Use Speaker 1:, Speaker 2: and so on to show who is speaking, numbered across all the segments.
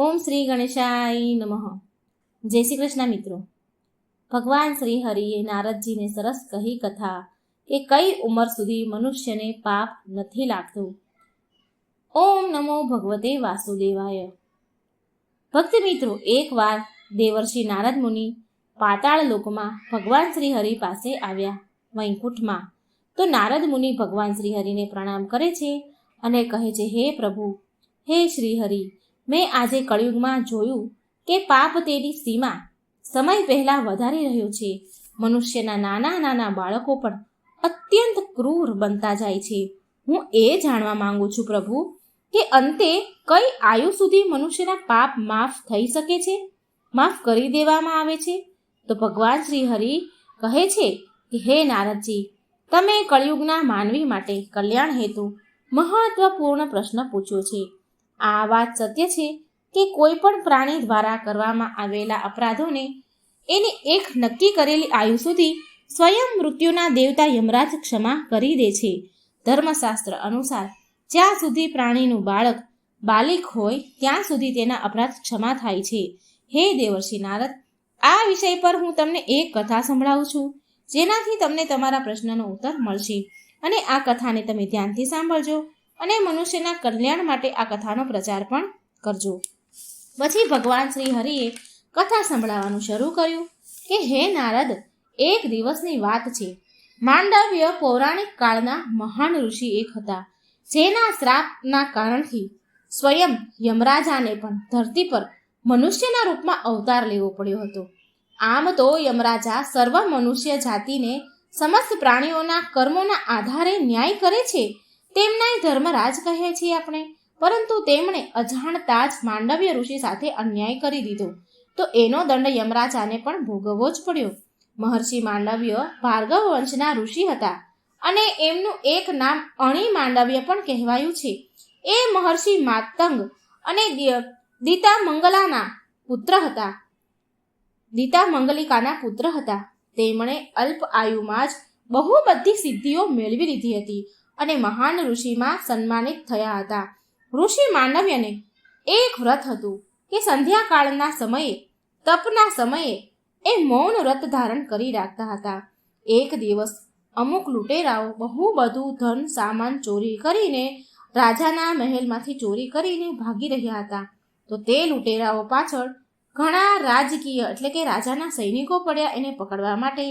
Speaker 1: ઓમ શ્રી ગણેશાય નમઃ. જય શ્રી કૃષ્ણ મિત્રો. ભગવાન શ્રી હરિએ નારદજીને સરસ કહી કથા કે કઈ ઉંમર સુધી મનુષ્યને પાપ નથી લાગતું. ઓમ નમો ભગવતે વાસુદેવાય. ભક્ત મિત્રો, એકવાર દેવર્ષિ નારદ મુનિ પાતાળ લોકમાં ભગવાન શ્રી હરિ પાસે આવ્યા વૈકુંઠમાં. તો નારદ મુનિ ભગવાન શ્રી હરિને પ્રણામ કરે છે અને કહે છે, હે પ્રભુ, હે શ્રી હરિ, મેં આજે કળિયુગમાં જોયું કે પાપ તેની સીમા સમય પહેલા વધારી રહ્યો છે. મનુષ્યના નાના નાના બાળકો પણ અત્યંત ક્રૂર બનતા જાય છે. હું એ જાણવા માંગુ છું પ્રભુ કે અંતે કઈ આયુ સુધી મનુષ્યના પાપ માફ થઈ શકે છે, માફ કરી દેવામાં આવે છે? તો ભગવાન શ્રી હરિ કહે છે કે હે નારદજી, તમે કળિયુગના માનવી માટે કલ્યાણ હેતુ મહત્વપૂર્ણ પ્રશ્ન પૂછ્યો છે. આ વાત સત્ય છે કે કોઈ પણ પ્રાણી દ્વારા કરવામાં આવેલા અપરાધોને એની એક નક્કી કરેલી આયુ સુધી સ્વયં મૃત્યુના દેવતા યમરાજ ક્ષમા કરી દે છે. ધર્મશાસ્ત્ર અનુસાર જ્યાં સુધી પ્રાણીનું બાળક બાલિક હોય ત્યાં સુધી તેના અપરાધ ક્ષમા થાય છે. હે દેવર્ષિ નારદ, આ વિષય પર હું તમને એક કથા સંભળાવું છું, જેનાથી તમને તમારા પ્રશ્નનો ઉત્તર મળશે. અને આ કથાને તમે ધ્યાનથી સાંભળજો અને મનુષ્યના કલ્યાણ માટે આ કથાનો પ્રચાર પણ કરજો. પછી ભગવાન શ્રી હરિએ કથા સંભળાવવાનું શરૂ કર્યું કે હે નારદ, એક દિવસની વાત છે. માંડવ્ય પૌરાણિક કાળના મહાન ઋષિ એક હતા, જેના શ્રાપના કારણથી સ્વયં યમરાજાને પણ ધરતી પર મનુષ્યના રૂપમાં અવતાર લેવો પડ્યો હતો. આમ તો યમરાજા સર્વ મનુષ્ય જાતિને સમસ્ત પ્રાણીઓના કર્મોના આધારે ન્યાય કરે છે, તેમના ધર્મરાજ કહે છે આપણે. પરંતુ તેમણે અજાણતા જ માંડવ્ય ઋષિ સાથે અન્યાય કરી દીધો, તો એનો દંડ યમરાજાને પણ ભોગવવો જ પડ્યો. મહર્ષિ માંડવ્ય ભાર્ગવ વંશના ઋષિ હતા અને એમનું એક નામ અણિ માંડવ્ય પણ કહેવાયું છે. એ મહર્ષિ માતંગ અને દિતામંગલિકાના પુત્ર હતા. તેમણે અલ્પ આયુમાં જ બહુ બધી સિદ્ધિઓ મેળવી લીધી હતી અને મહાન ઋષિમાં સન્માનિત થયા હતા. ઋષિ માંડવ્યને એક વ્રત હતું કે સંધ્યાકાળના સમયે, તપના સમયે એ મૌન વ્રત ધારણ કરી રાખતા હતા. એક દિવસ અમુક લૂંટેરાઓ બહુ બધું ધન સામાન ચોરી કરીને રાજાના મહેલમાંથી ચોરી કરીને ભાગી રહ્યા હતા. તો તે લૂંટેરાઓ પાછળ ઘણા રાજકીય એટલે કે રાજાના સૈનિકો પડ્યા એને પકડવા માટે.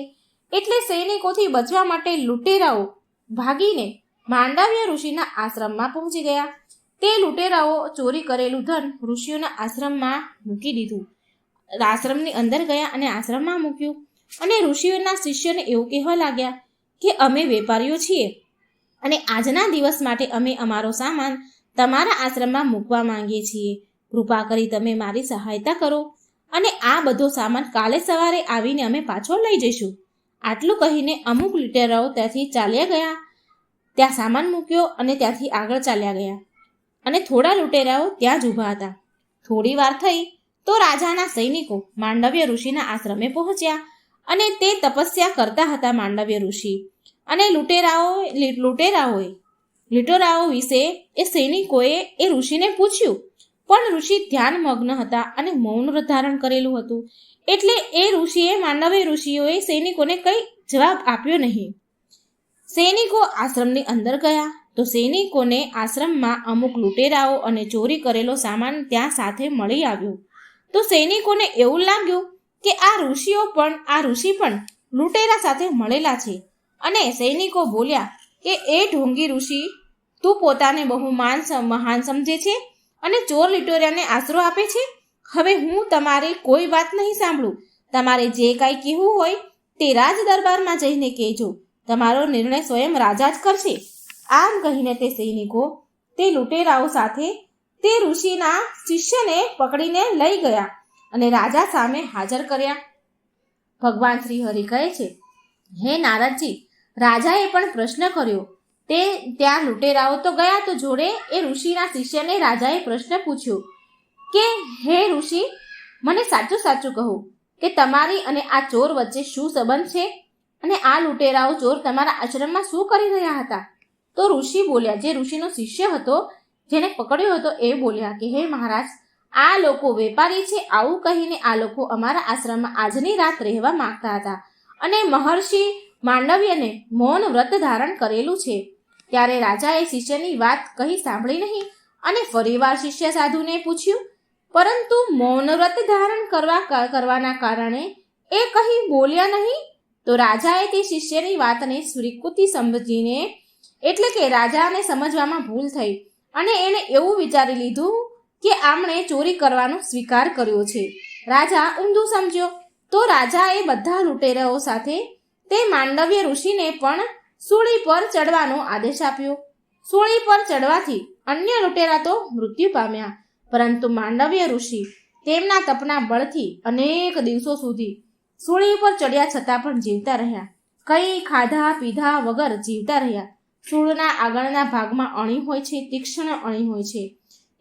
Speaker 1: એટલે સૈનિકોથી બચવા માટે લૂંટેરાઓ ભાગીને માંડવ્ય ઋષિના આશ્રમમાં પહોંચી ગયા. તે લૂંટેરાઓ ચોરી કરેલું ધન ઋષિઓના આશ્રમમાં મૂકી દીધું. આશ્રમની અંદર ગયા અને આશ્રમમાં મૂક્યું. અને ઋષિઓના શિષ્યોને એવું કહેવા લાગ્યા કે અમે વેપારીઓ છીએ અને આજના દિવસ માટે અમે અમારો સામાન તમારા આશ્રમમાં મૂકવા માંગીએ છીએ. કૃપા કરી તમે મારી સહાયતા કરો અને આ બધો સામાન કાલે સવારે આવીને અમે પાછો લઈ જઈશું. આટલું કહીને અમુક લૂંટેરાઓ ત્યાંથી ચાલ્યા ગયા, ત્યાં સામાન મૂક્યો અને ત્યાંથી આગળ ચાલ્યા ગયા. અને થોડા લૂંટેરાઓ ત્યાં જ ઊભા હતા. થોડી વાર થઈ તો રાજાના સૈનિકો માંડવ્ય ઋષિના આશ્રમે પહોંચ્યા અને તે તપસ્યા કરતા હતા માંડવ્ય ઋષિ. અને લૂંટેરાઓ વિશે એ સૈનિકોએ એ ઋષિને પૂછ્યું, પણ ઋષિ ધ્યાન મગ્ન હતા અને મૌન ધારણ કરેલું હતું. એટલે એ માંડવ્ય ઋષિઓએ સૈનિકોને કંઈ જવાબ આપ્યો નહીં. સૈનિકો આશ્રમની અંદર ગયા તો સૈનિકોને આશ્રમમાં અમુક લૂંટેરાઓ અને ચોરી કરેલો સામાન ત્યાં સાથે મળી આવ્યો. તો સૈનિકોને એવું લાગ્યું કે આ ઋષિ પણ લૂંટેરા સાથે મળેલા છે. અને સૈનિકો બોલ્યા કે એ ઢોંગી ઋષિ, તું પોતાને બહુ મહાન સમજે છે અને ચોર લૂંટેરાને આશરો આપે છે. હવે હું તમારી કોઈ વાત નહીં સાંભળું. તમારે જે કાંઈ કહેવું હોય તે રાજ દરબારમાં જઈને કહેજો. તમારો નિર્ણય સ્વયં રાજા જ કરશે. આમ કહીને તે સૈનિકો તે લૂંટેરાઓ સાથે તે ઋષિના શિષ્યને પકડીને લઈ ગયા અને રાજા સામે હાજર કર્યા. ભગવાન શ્રી હરિ કહે છે, હે નારદજી, રાજાએ પણ પ્રશ્ન કર્યો. તે ત્યાં લૂંટેરાઓ તો ગયા, તો જોડે એ ઋષિના શિષ્યને રાજાએ પ્રશ્ન પૂછ્યો કે હે ઋષિ, મને સાચું સાચું કહો કે તમારી અને આ ચોર વચ્ચે શું સંબંધ છે અને આ લૂંટેરાઓ ચોર તમારા આશ્રમમાં શું કરી રહ્યા હતા? તો ઋષિ બોલ્યા, જે ઋષિનો શિષ્ય હતો જેને પકડ્યો હતો એ બોલ્યા કે હે મહારાજ, આ લોકો વેપારી છે, આવું કહીને આ લોકો અમારા આશ્રમમાં આજની રાત રહેવા માંગતા હતા અને મહર્ષિ માંડવ્યને મૌન વ્રત ધારણ કરેલું છે. ત્યારે રાજાએ શિષ્યની વાત કહી સાંભળી નહીં અને ફરીવાર શિષ્ય સાધુને પૂછ્યું, પરંતુ મૌન વ્રત ધારણ કરવાના કારણે એ કહી બોલ્યા નહીં. તો રાજાએ તે શિષ્યની વાતને સ્વીકૃતિ સમજીને, એટલે કે રાજાને સમજવામાં ભૂલ થઈ અને એને એવું વિચારી લીધું કે આમણે ચોરી કરવાનો સ્વીકાર કર્યો છે. રાજા ઊંધું સમજ્યો. તો રાજાએ બધા લૂંટેરાઓ સાથે તે માંડવ્ય ઋષિને પણ સૂળી પર ચડવાનો આદેશ આપ્યો. સૂળી પર ચડવાથી અન્ય લૂંટેરા તો મૃત્યુ પામ્યા, પરંતુ માંડવ્ય ઋષિ તેમના તપના બળથી અનેક દિવસો સુધી સૂળી પર ચડ્યા છતાં પણ જીવતા રહ્યા. કંઈ ખાધા પીધા વગર જીવતા રહ્યા. સૂળના આગળના ભાગમાં અણી હોય છે, તીક્ષ્ણ અણી હોય છે.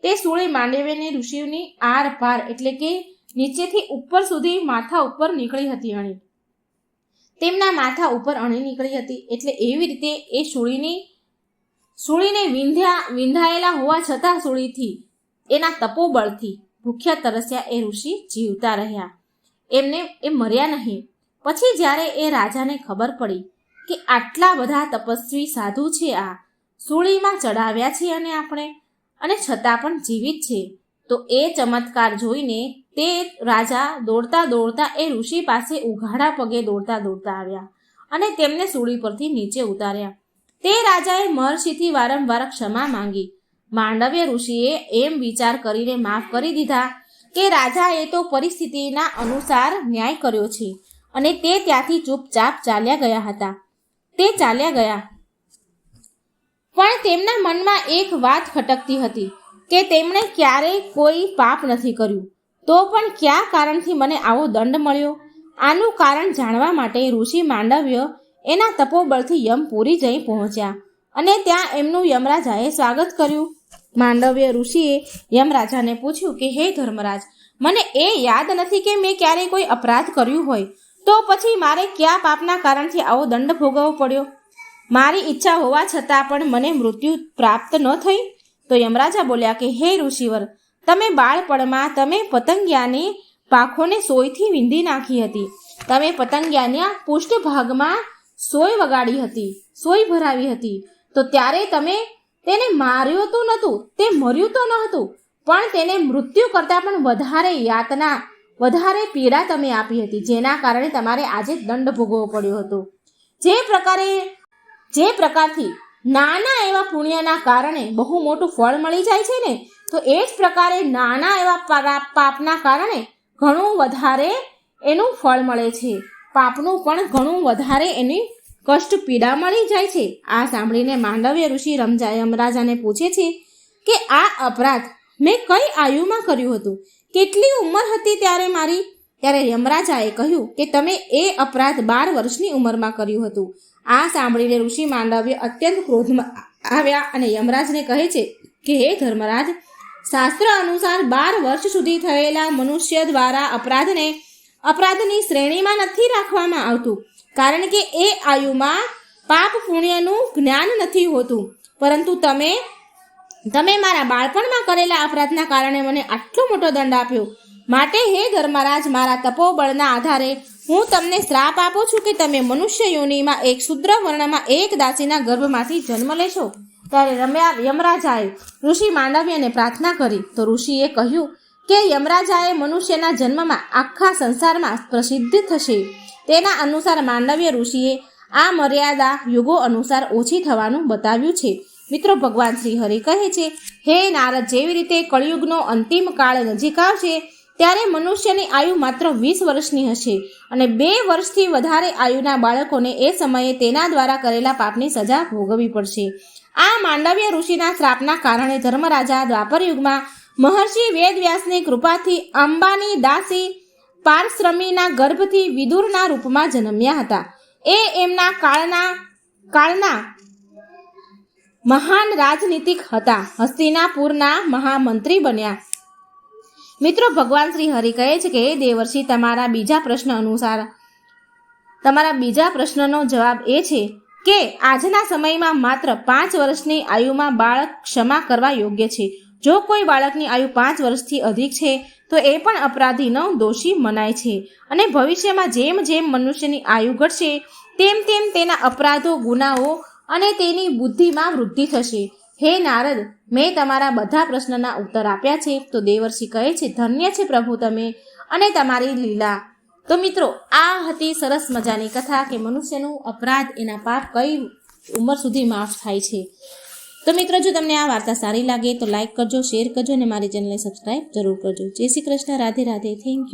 Speaker 1: તે સૂળી માંડવ્યની ઋષિની આર પાર, એટલે કે નીચેથી ઉપર સુધી માથા ઉપર નીકળી હતી. અણી તેમના માથા ઉપર અણી નીકળી હતી. એટલે એવી રીતે એ સૂળીને વિંધાયેલા હોવા છતાં સૂળીથી એના તપોબળથી ભૂખ્યા તરસ્યા એ ઋષિ જીવતા રહ્યા. એમને એ મર્યા નહીં. પછી જ્યારે એ રાજાને ખબર પડી કે આટલા બધા તપસ્વી સાધુ છે, આ સૂળીમાં ચડાવ્યા છે અને છતાં પણ જીવિત છે, તો એ ચમત્કાર જોઈને તે રાજા દોડતા દોડતા એ ઋષિ પાસે ઉઘાડા પગે દોડતા આવ્યા અને તેમને સૂળી પરથી નીચે ઉતાર્યા. તે રાજાએ મહર્ષિથી વારંવાર ક્ષમા માંગી. માંડવ્ય ઋષિએ એમ વિચાર કરીને માફ કરી દીધા કે રાજાએ તો પરિસ્થિતિના અનુસાર ન્યાય કર્યો છે અને તે ત્યાંથી ચૂપચાપ ચાલ્યા ગયા. પણ તેમના મનમાં એક વાત ખટકતી હતી કે તેમણે ક્યારેય કોઈ પાપ નથી કર્યું, તો પણ કયા કારણથી મને આવો દંડ મળ્યો? આનું કારણ જાણવા માટે ઋષિ માંડવ્ય એના તપોબળથી યમપુરી જઈ પહોંચ્યા અને ત્યાં એમનું યમરાજાએ સ્વાગત કર્યું. માંડવ્ય ઋષિએ યમરાજાને પૂછ્યું કે હે ધર્મરાજ, મને એ યાદ નથી કે મેં ક્યારેય કોઈ અપરાધ કર્યું હોય, તો પછી મારે કયા પાપના કારણથી આવો દંડ ભોગવવો પડ્યો? મારી ઈચ્છા હોવા છતાં પણ મને મૃત્યુ પ્રાપ્ત ન થઈ? તો યમરાજા બોલ્યા કે હે ઋષિવર, તમે બાળપણમાં તમે પતંગિયાની પાંખોને સોયથી વીંધી નાખી હતી. તમે પતંગિયાના પૃષ્ઠભાગમાં સોય વગાડી હતી, સોય ભરાવી હતી. તો ત્યારે તમે તેને માર્યો તો નહોતું, તે મર્યું તો ન હતું, પણ તેને મૃત્યુ કરતાં પણ વધારે યાતના, વધારે પીડા તમે આપી હતી, જેના કારણે તમારે આજે દંડ ભોગવવો પડ્યો હતો. જે પ્રકારથી નાના એવા પુણ્યના કારણે બહુ મોટું ફળ મળી જાય છે ને, તો એ જ પ્રકારે નાના એવા પાપના કારણે ઘણું વધારે એનું ફળ મળે છે. પાપનું પણ ઘણું વધારે એની કષ્ટ પીડા મળી જાય છે. આ સાંભળીને માંડવ્ય ઋષિ યમરાજાને પૂછે છે કે આ અપરાધ મેં કઈ આયુમાં કર્યું હતું, કેટલી ઉંમર હતી ત્યારે મારી? ત્યારે યમરાજાએ કહ્યું કે તમે એ અપરાધ 12 વર્ષની ઉંમરમાં કર્યું હતું. આ સાંભળીને ઋષિ માંડવ્ય અત્યંત ક્રોધમાં આવ્યા અને યમરાજને કહે છે કે હે ધર્મરાજ, શાસ્ત્ર અનુસાર 12 વર્ષ સુધી થયેલા મનુષ્ય દ્વારા અપરાધની શ્રેણીમાં નથી રાખવામાં આવતું, કારણ કે એ આયુમાં પાપ પુણ્યનું જ્ઞાન નથી હોતું. પરંતુ તમે મારા બાળપણમાં કરેલા અપરાધના કારણે મને આટલો મોટો દંડ આપ્યો. માટે હે ધર્મરાજ, મારા તપોબળના આધારે હું તમને શ્રાપ આપું છું કે તમે મનુષ્ય યોનિમાં એક શુદ્ર વર્ણમાં એક દાસીના ગર્ભમાંથી જન્મ લેશો. ત્યારે યમરાજાએ ઋષિ માંડવ્યને પ્રાર્થના કરી. તો ઋષિએ કહ્યું કે યમરાજાએ મનુષ્યના જન્મમાં આખા સંસારમાં પ્રસિદ્ધ થશે. તેના અનુસાર માંડવ્ય ઋષિએ આ મર્યાદા યુગો અનુસાર ઓછી થવાનું બતાવ્યું છે. મિત્રો, ભગવાન શ્રી હરિ કહે છે, હે નારદ, જેવી રીતે કળિયુગનો અંતિમ કાળ નજીક આવશે ત્યારે મનુષ્યની આયુ માત્ર 20 વર્ષની હશે અને 2 વર્ષથી વધારે આયુના બાળકોને એ સમયે તેના દ્વારા કરેલા પાપની સજા ભોગવવી પડશે. આ માંડવ્ય ઋષિના શ્રાપના કારણે ધર્મરાજા દ્વાપર યુગમાં મહર્ષિ વેદવ્યાસની કૃપાથી અંબાની દાસી પારશ્રમીના ગર્ભથી વિદુરના રૂપમાં જન્મ્યા હતા. એ એમના કાળના મહાન રાજનીતિક હતા. હસ્તિનાપુરના મહામંત્રી બન્યા. મિત્રો, ભગવાન શ્રી હરિ કહે છે કે દેવર્ષિ, તમારા બીજા પ્રશ્નનો જવાબ એ છે કે આજના સમયમાં માત્ર 5 વર્ષની આયુમાં બાળક ક્ષમા કરવા યોગ્ય છે. જો કોઈ બાળકની આયુ 5 વર્ષથી અધિક છે તો એ પણ અપરાધીનો દોષી મનાય છે અને ભવિષ્યમાં જેમ જેમ મનુષ્યની આયુ ઘટશે તેમ તેમ તેના અપરાધો, ગુનાઓ અને તેની બુદ્ધિમાં વૃદ્ધિ થશે. હે નારદ, મેં તમારા બધા પ્રશ્નના ઉત્તર આપ્યા છે. તો દેવર્ષિ કહે છે, ધન્ય છે પ્રભુ તમે અને તમારી લીલા. તો મિત્રો, આ હતી સરસ મજાની કથા કે મનુષ્યનું અપરાધ, એના પાપ કઈ ઉંમર સુધી માફ થાય છે. તો મિત્રો, જો તમને આ વાર્તા સારી લાગે તો લાઈક કરજો, શેર કરજો અને મારી ચેનલને સબસ્ક્રાઈબ જરૂર કરજો. જય શ્રી કૃષ્ણ. રાધે રાધે. Thank you.